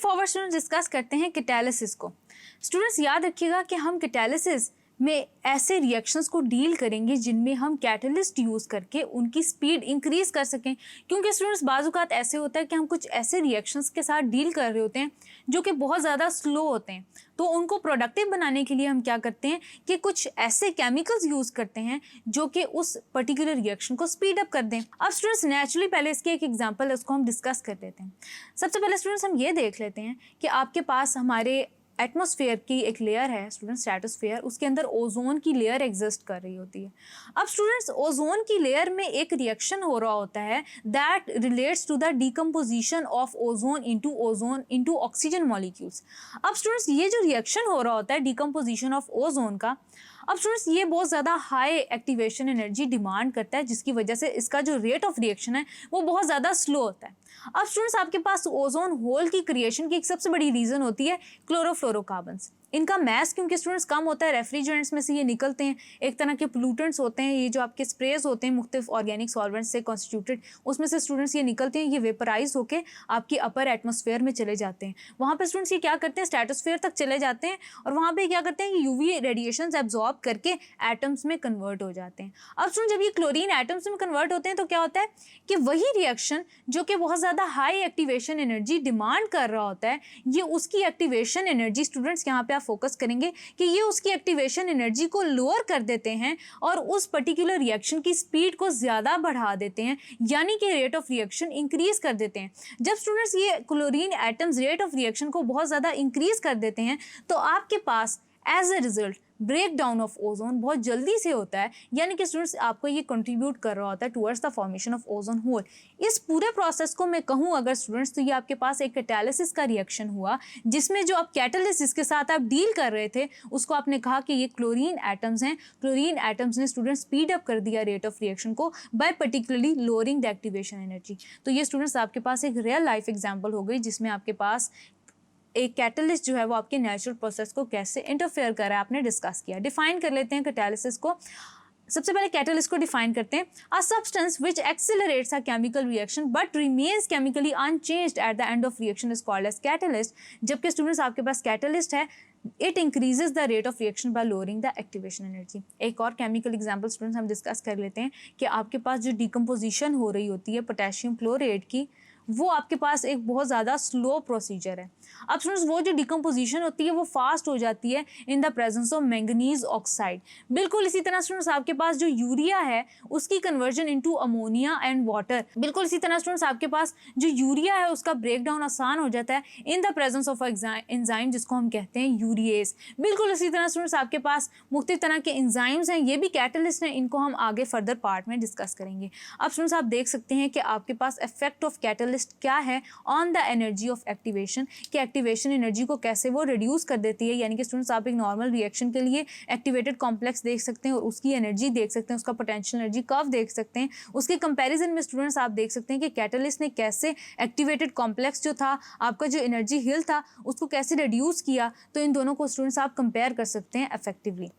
Forward students discuss करते हैं catalysis को। स्टूडेंट्स याद रखिएगा कि हम कैटालिसिस में ऐसे रिएक्शंस को डील करेंगे जिनमें हम कैटलिस्ट यूज़ करके उनकी स्पीड इंक्रीज़ कर सकें, क्योंकि स्टूडेंट्स बाज़-औक़ात ऐसे होता है कि हम कुछ ऐसे रिएक्शंस के साथ डील कर रहे होते हैं जो कि बहुत ज़्यादा स्लो होते हैं। तो उनको प्रोडक्टिव बनाने के लिए हम क्या करते हैं कि कुछ ऐसे केमिकल्स यूज़ करते हैं जो कि उस पर्टिकुलर रिएक्शन को स्पीड अप कर दें। अब स्टूडेंट्स नेचुरली पहले इसकी एक एग्जांपल है, उसको हम डिस्कस कर लेते हैं। सबसे पहले स्टूडेंट्स हम ये देख लेते हैं कि आपके पास हमारे एटमॉस्फेयर की एक लेयर है स्टूडेंट, स्ट्रेटोस्फेयर, उसके अंदर ओजोन की लेयर एग्जिस्ट कर रही होती है। अब स्टूडेंट्स ओजोन की लेयर में एक रिएक्शन हो रहा होता है that relates to the decomposition of ozone into oxygen molecules. अब स्टूडेंट्स ये जो रिएक्शन हो रहा होता है डिकम्पोजिशन ऑफ ओजोन का, अब स्टूडेंट्स ये बहुत ज़्यादा हाई एक्टिवेशन एनर्जी डिमांड करता है, जिसकी वजह से इसका जो रेट ऑफ रिएक्शन है वो बहुत ज़्यादा स्लो होता है। अब स्टूडेंट्स आपके पास ओजोन होल की क्रिएशन की एक सबसे बड़ी रीज़न होती है क्लोरोफ्लोरोकार्बन्स। इनका मैस क्योंकि स्टूडेंट्स कम होता है, रेफ्रिजरेंट्स में से ये निकलते हैं, एक तरह के पोल्यूटेंट्स होते हैं, ये जो आपके स्प्रेज होते हैं मुख्तलिफ ऑर्गेनिक सॉल्वेंट्स से कॉन्स्टिट्यूटेड, उसमें से स्टूडेंट्स ये निकलते हैं, ये वेपराइज होकर आपकी अपर एटमॉस्फेयर में चले जाते हैं। वहाँ पर स्टूडेंट्स ये क्या करते हैं, स्ट्रेटोस्फेयर तक चले जाते हैं और वहाँ पर क्या करते हैं, यूवी रेडिएशन एब्जॉर्ब करके एटम्स में कन्वर्ट हो जाते हैं। अब स्टूडेंट जब ये क्लोरीन एटम्स में कन्वर्ट होते हैं तो क्या होता है कि वही रिएक्शन जो कि बहुत ज़्यादा हाई एक्टिवेशन एनर्जी डिमांड कर रहा होता है, ये उसकी एक्टिवेशन एनर्जी, स्टूडेंट्स यहाँ पे आप फोकस करेंगे कि ये उसकी एक्टिवेशन एनर्जी को लोअर कर देते हैं और उस पर्टिकुलर रिएक्शन की स्पीड को ज़्यादा बढ़ा देते हैं, यानी कि रेट ऑफ रिएक्शन इंक्रीज कर देते हैं। जब स्टूडेंट्स ये chlorine atoms rate of reaction को बहुत ज़्यादा इंक्रीज कर देते हैं तो आपके पास as a result break down of ozone बहुत जल्दी से होता है, यानी कि स्टूडेंट्स आपको ये कंट्रीब्यूट कर रहा होता है towards the formation of ozone hole. इस पूरे प्रोसेस को मैं कहूँ अगर स्टूडेंट्स, तो ये आपके पास एक कैटालिसिस का रिएक्शन हुआ जिसमें जो आप कैटालिसिस के साथ आप डील कर रहे थे उसको आपने कहा कि ये क्लोरीन एटम्स हैं, क्लोरीन एटम्स ने स्टूडेंट्स स्पीड अप कर दिया रेट ऑफ रिएक्शन को by particularly lowering the activation energy. तो ये स्टूडेंट्स आपके पास एक रियल लाइफ एग्जाम्पल हो गई जिसमें आपके पास एक कैटलिस्ट जो है वो आपके नेचुरल प्रोसेस को कैसे इंटरफेयर कर रहा है आपने डिस्कस किया। डिफाइन कर लेते हैं कैटालिसिस को। सबसे पहले कैटलिस्ट को डिफाइन करते हैं, a substance which accelerates a chemical reaction but remains chemically unchanged at the end of reaction is called as catalyst. जबकि स्टूडेंट्स आपके पास कैटलिस्ट है, it increases the rate of reaction by lowering the activation energy. एक और chemical example students हम discuss कर लेते हैं कि आपके पास जो डिकम्पोजिशन हो रही होती है पोटेशियम क्लोरेट की, वो आपके पास एक बहुत ज़्यादा स्लो प्रोसीजर है। अब स्टूडेंट्स वो जो डिकम्पोजिशन होती है वो फास्ट हो जाती है in the presence of manganese oxide. बिल्कुल इसी तरह स्टूडेंट्स आपके पास जो यूरिया है उसकी conversion into ammonia and water, बिल्कुल इसी तरह स्टूडेंट्स आपके पास जो यूरिया है उसका ब्रेक डाउन आसान हो जाता है in the presence of enzyme जिसको हम कहते हैं यूरिएज। बिल्कुल इसी तरह स्टूडेंट्स आपके पास मुख्तलिफ तरह के एंजाइम्स हैं, ये भी कैटलिस्ट हैं, इनको हम आगे फर्दर पार्ट में डिस्कस करेंगे। अब स्टूडेंट्स आप देख सकते हैं कि आपके पास इफेक्ट ऑफ कैटलिस्ट क्या है on the energy of activation, कि एक्टिवेशन एनर्जी को कैसे वो रिड्यूस कर देती है। यानी कि स्टूडेंट्स आप एक नॉर्मल रिएक्शन के लिए एक्टिवेटेड कॉम्प्लेक्स देख सकते हैं और उसकी एनर्जी देख सकते हैं, उसका पोटेंशियल एनर्जी कर्व देख सकते हैं। उसके कंपैरिजन में स्टूडेंट्स आप देख सकते हैं कि कैटलिस्ट ने कैसे एक्टिवेटेड कॉम्प्लेक्स जो था, आपका जो एनर्जी हिल था, उसको कैसे रिड्यूस किया। तो इन दोनों को स्टूडेंट्स आप कंपेयर कर सकते हैं इफेक्टिवली।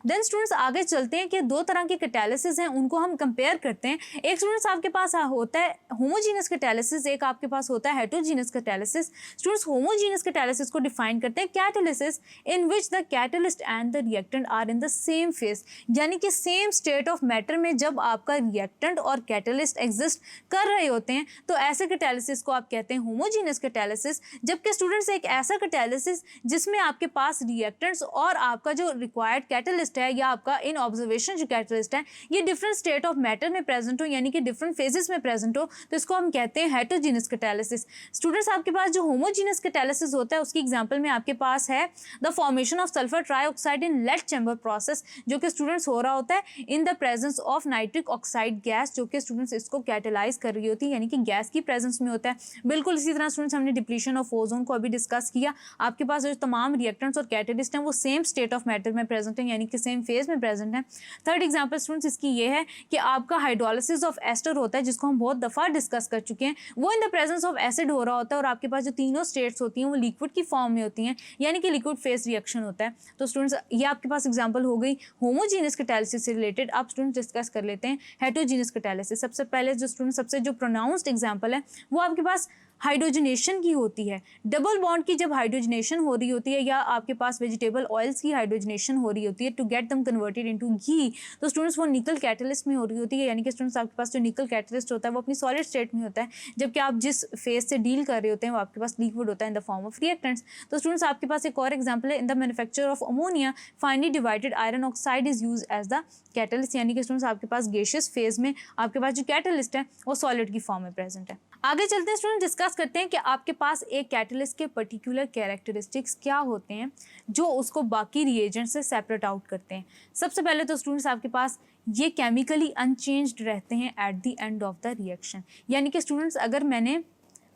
देन स्टूडेंट्स आगे चलते हैं कि दो तरह के कैटालिसिस हैं, उनको हम कंपेयर करते हैं। एक स्टूडेंट्स आपके पास होता है होमोजीनियस कैटालिसिस, एक आपके पास होता है heterogeneous catalysis. Students homogeneous catalysis को डिफाइन करते हैं catalysis in which the catalyst and the reactant are in the same phase, यानी कि सेम स्टेट ऑफ मैटर में जब आपका रिएक्टेंट और कैटलिस्ट एग्जिस्ट कर रहे होते हैं तो ऐसे कैटालिसिस को आप कहते हैं होमोजीनियस कैटालिसिस। जबकि स्टूडेंट्स एक ऐसा कैटालिसिस जिसमें आपके पास रिएक्टेंट्स और आपका जो रिक्वायर्ड कैटलिस्ट है या आपका इन ऑब्जर्वेशन जो कैटलिस्ट है ये डिफरेंट स्टेट ऑफ मैटर में प्रेजेंट हो, यानी कि डिफरेंट फेजेस में प्रेजेंट हो, तो इसको हम कहते हैं हेटेरोजीनियस कैटालिसिस। स्टूडेंट्स आपके पास जो होमोजीनियस कैटालिसिस होता है उसकी एग्जांपल में आपके पास है the formation of sulphur trioxide in lead chamber process, जो कि स्टूडेंट्स हो रहा होता है in the presence of nitric oxide gas, जो कि स्टूडेंट्स इसको कैटेलाइज कर रही होती है, यानी कि गैस की प्रेजेंस में होता है। बिल्कुल इसी तरह स्टूडेंट्स हमने डिप्लीशन ऑफ ओजोन को अभी डिस्कस किया। आपके पास जो तमाम रिएक्टेंट्स और कैटलिस्ट हैं वो सेम स्टेट ऑफ मैटर में प्रेजेंट है, यानी कि सेम फेज में प्रेजेंट है। थर्ड एग्जांपल स्टूडेंट्स इसकी ये है कि आपका हाइड्रोलिसिस ऑफ एस्टर होता है, जिसको हम बहुत दफ़ा डिस्कस कर चुके हैं। वो इन द प्रेजेंस ऑफ एसिड हो रहा होता है और आपके पास जो तीनों स्टेट्स होती हैं वो लिक्विड की फॉर्म में होती हैं, यानी कि लिक्विड फेज रिएक्शन होता है। तो स्टूडेंट्स ये आपके पास एग्जांपल हो गई होमोजीनियस कैटालिसिस से रिलेटेड। अब स्टूडेंट्स डिस्कस कर लेते हैं हेटेरोजीनियस कैटालिसिस। सबसे पहले जो स्टूडेंट सबसे जो प्रोनाउंस्ड एग्जांपल है वो आपके पास हाइड्रोजनेशन की होती है। डबल बॉन्ड की जब हाइड्रोजनेशन हो रही होती है या आपके पास वेजिटेबल ऑयल्स की हाइड्रोजनेशन हो रही होती है to get them converted into ghee, तो स्टूडेंट्स वो निकल कैटलिस्ट में हो रही होती है, यानी कि स्टूडेंट्स आपके पास जो निकल कैटलिस्ट होता है वो अपनी सॉलिड स्टेट में होता है, जबकि आप जिस फेज से डील कर रहे होते हैं वो आपके पास लिक्विड होता है in the form of reactants. तो स्टूडेंट्स आपके पास एक और एग्जाम्पल है, in the manufacture of ammonia finally divided iron oxide is use as the catalyst, यानी कि स्टूडेंट्स आपके पास गैसियस फेज में आपके पास जो कैटलिस्ट है वो सॉलिड की फॉर्म में प्रेजेंट है। आगे चलते हैं स्टूडेंट, डिस्कस करते हैं कि आपके पास एक कैटलिस्ट के पर्टिकुलर कैरेक्टरिस्टिक्स क्या होते हैं जो उसको बाकी रिएजेंट से सेपरेट आउट करते हैं। सबसे पहले तो स्टूडेंट्स आपके पास ये केमिकली अनचेंज्ड रहते हैं eight the end of the reaction, यानी कि स्टूडेंट्स अगर मैंने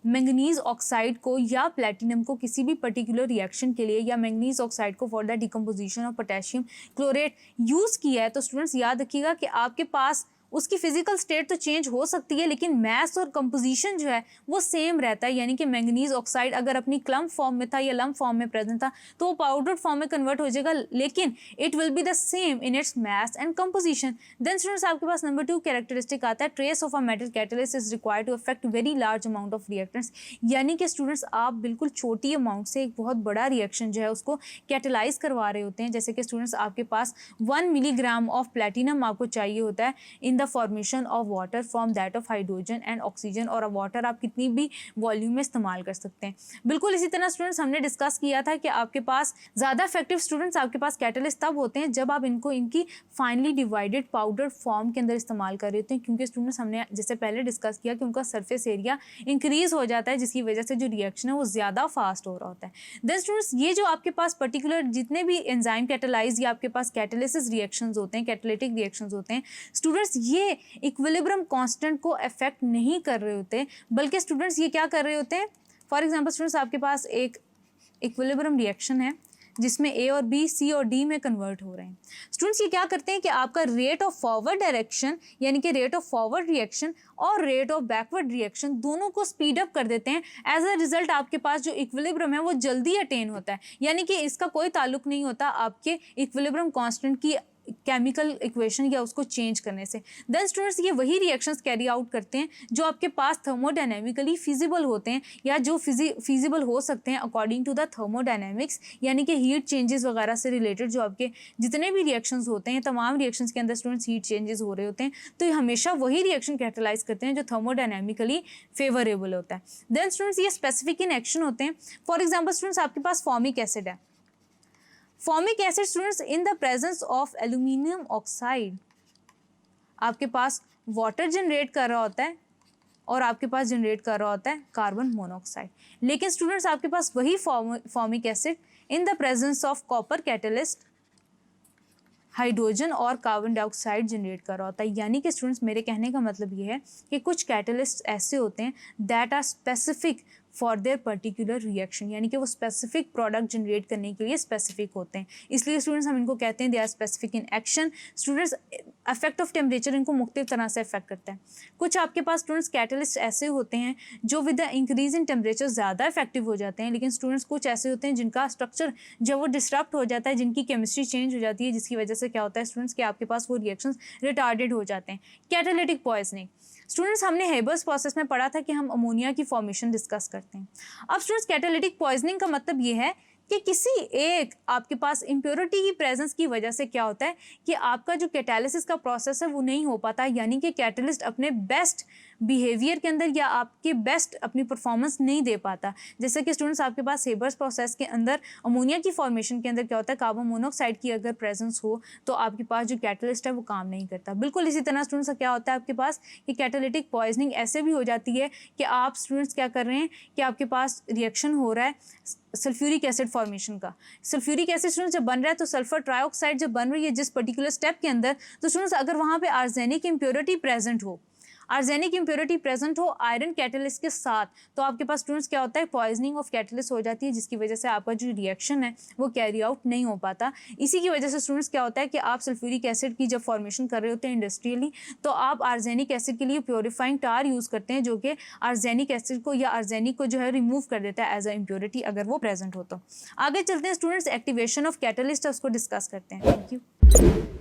मैंगनीज ऑक्साइड को या प्लेटिनम को किसी भी पर्टिकुलर रिएक्शन के लिए या मैंगनीज ऑक्साइड को for the decomposition of potassium chlorate use किया है, तो स्टूडेंट्स याद रखिएगा कि आपके पास उसकी फिजिकल स्टेट तो चेंज हो सकती है लेकिन मैथ और कंपोजिशन जो है वो सेम रहता है, यानी कि मैंगनीज ऑक्साइड अगर अपनी क्लम्प फॉर्म में था या लम्प फॉर्म में प्रेजेंट था तो वो पाउडर फॉर्म में कन्वर्ट हो जाएगा, लेकिन it will be the same in its math and composition. Then students आपके पास नंबर 2 कैरेक्टरिस्टिक आता है, trace of a metal catalyst is required to affect very large amount of reactants, यानी कि स्टूडेंट्स आप बिल्कुल छोटी अमाउंट से एक बहुत बड़ा रिएक्शन जो है उसको कैटलाइज करवा रहे होते हैं। जैसे कि स्टूडेंट्स आपके पास 1 मिलीग्राम ऑफ प्लेटिनम आपको चाहिए होता है in the formation of water from that of hydrogen and oxygen, और वाटर आप कितनी भी वॉल्यूम में इस्तेमाल कर सकते हैं। बिल्कुल इसी तरह स्टूडेंट्स हमने डिस्कस किया था कि आपके पास ज़्यादा इफेक्टिव स्टूडेंट्स आपके पास कैटलिस्ट तब होते हैं जब आप इनको इनकी फाइनली डिवाइडेड पाउडर फॉर्म के अंदर इस्तेमाल कर रहे होते हैं, क्योंकि स्टूडेंट्स हमने जैसे पहले डिस्कस किया कि उनका सरफेस एरिया इंक्रीज हो जाता है जिसकी वजह से जो रिएक्शन है वो ज़्यादा फास्ट हो रहा होता है। देन स्टूडेंट्स ये जो आपके पास पर्टिकुलर जितने भी एंजाइम कैटलाइज या आपके पास कैटलिसिस रिएक्शंस होते हैं, कैटलिटिक रिएक्शंस होते हैं, स्टूडेंट्स ये इक्विलिब्रियम कांस्टेंट को अफेक्ट नहीं कर रहे होते, बल्कि स्टूडेंट्स ये क्या कर रहे होते हैं, फॉर एग्जांपल स्टूडेंट्स आपके पास एक इक्विलिब्रियम रिएक्शन है जिसमें ए और बी सी और डी में कन्वर्ट हो रहे हैं। स्टूडेंट्स ये क्या करते हैं कि आपका रेट ऑफ फॉरवर्ड डायरेक्शन यानी कि रेट ऑफ फॉरवर्ड रिएक्शन और रेट ऑफ बैकवर्ड रिएक्शन दोनों को स्पीड अप कर देते हैं। एज अ रिजल्ट आपके पास जो इक्विलिब्रियम है वो जल्दी अटेन होता है, यानी कि इसका कोई ताल्लुक नहीं होता आपके इक्विलिब्रियम कांस्टेंट की केमिकल इक्वेशन या उसको चेंज करने से। देन स्टूडेंट्स ये वही रिएक्शंस कैरी आउट करते हैं जो आपके पास थर्मोडायनेमिकली फिजिबल होते हैं या जो फिजिबल हो सकते हैं अकॉर्डिंग टू द थर्मोडायनेमिक्स, यानी कि हीट चेंजेस वगैरह से रिलेटेड जो आपके जितने भी रिएक्शंस होते हैं, तमाम रिएक्शंस के अंदर स्टूडेंट्स हीट चेंजेस हो रहे होते हैं, तो ये हमेशा वही रिएक्शन कैटलाइज करते हैं जो थर्मोडायनेमिकली फेवरेबल होता है। देन स्टूडेंट्स ये स्पेसिफिक इन एक्शन होते हैं। फॉर एग्जाम्पल स्टूडेंट्स आपके पास फॉर्मिक एसिड है, formic acid students in the presence of aluminium oxide आपके पास वाटर जनरेट कर रहा होता है और आपके पास जनरेट कर रहा होता है कार्बन मोनोऑक्साइड, लेकिन स्टूडेंट्स आपके पास वही formic acid in the presence of copper catalyst hydrogen और कार्बन डाइऑक्साइड जनरेट कर रहा होता है। यानी कि स्टूडेंट्स मेरे कहने का मतलब ये है कि कुछ कैटलिस्ट ऐसे होते हैं that are specific for their particular reaction, यानी कि वो स्पेसिफिक प्रोडक्ट जनरेट करने के लिए स्पेसिफिक होते हैं, इसलिए स्टूडेंट्स हम इनको कहते हैं they are specific in action. Students effect of temperature इनको मुख्तलिफ तरह से इफेक्ट करता है। कुछ आपके पास स्टूडेंट्स कैटलिस्ट ऐसे होते हैं जो with the increase in temperature ज़्यादा इफेक्टिव हो जाते हैं, लेकिन स्टूडेंट्स कुछ ऐसे होते हैं जिनका स्ट्रक्चर जब वो डिस्टर्ब हो जाता है, जिनकी केमिस्ट्री चेंज हो जाती है, जिसकी वजह से क्या होता है स्टूडेंट्स कि आपके पास वो रिएक्शंस रिटार्डेड हो जाते हैं। कैटालिटिक पॉइजनिंग स्टूडेंट्स हमने हेबर्स प्रोसेस में पढ़ा था कि हम अमोनिया की फॉर्मेशन डिस्कस करते हैं। अब स्टूडेंट्स कैटालिटिक पॉइजनिंग का मतलब ये है कि किसी एक आपके पास इम्प्योरिटी की प्रेजेंस की वजह से क्या होता है कि आपका जो कैटालिसिस का प्रोसेस है वो नहीं हो पाता, यानी कि कैटलिस्ट अपने बेस्ट बिहेवियर के अंदर या आपके बेस्ट अपनी परफॉर्मेंस नहीं दे पाता। जैसे कि स्टूडेंट्स आपके पास हेबर्स प्रोसेस के अंदर अमोनिया की फॉर्मेशन के अंदर क्या होता है, कार्बन मोनोऑक्साइड की अगर प्रेजेंस हो तो आपके पास जो कैटलिस्ट है वो काम नहीं करता। बिल्कुल इसी तरह स्टूडेंट्स क्या होता है आपके पास कि कैटालिटिक पॉइजनिंग ऐसे भी हो जाती है कि आप स्टूडेंट्स क्या कर रहे हैं कि आपके पास रिएक्शन हो रहा है सल्फ्यूरिक एसिड फॉर्मेशन का। सल्फ्यूरिक एसिड स्टूडेंट्स जब बन रहा है तो सल्फर ट्राइऑक्साइड जब बन रही है जिस पर्टिकुलर स्टेप के अंदर, तो स्टूडेंट्स अगर वहाँ पे आर्सेनिक इम्प्योरिटी प्रेजेंट हो, आर्सेनिक इम्प्योरिटी प्रेजेंट हो आयरन कैटलिस्ट के साथ, तो आपके पास स्टूडेंट्स क्या होता है पॉइजनिंग ऑफ कैटलिस्ट हो जाती है, जिसकी वजह से आपका जो रिएक्शन है वो कैरी आउट नहीं हो पाता। इसी की वजह से स्टूडेंट्स क्या होता है कि आप सल्फ्यूरिक एसिड की जब फॉर्मेशन कर रहे होते हैं इंडस्ट्रियली, तो आप आर्सेनिक एसिड के लिए प्योरीफाइंग टार यूज़ करते हैं जो कि आर्सेनिक एसिड को या आर्सेनिक को जो है रिमूव कर देता है एज अ इम्प्योरिटी अगर वो प्रेजेंट हो तो। आगे चलते हैं स्टूडेंट्स, एक्टिवेशन ऑफ कैटलिस्ट उसको डिस्कस करते हैं। Thank you.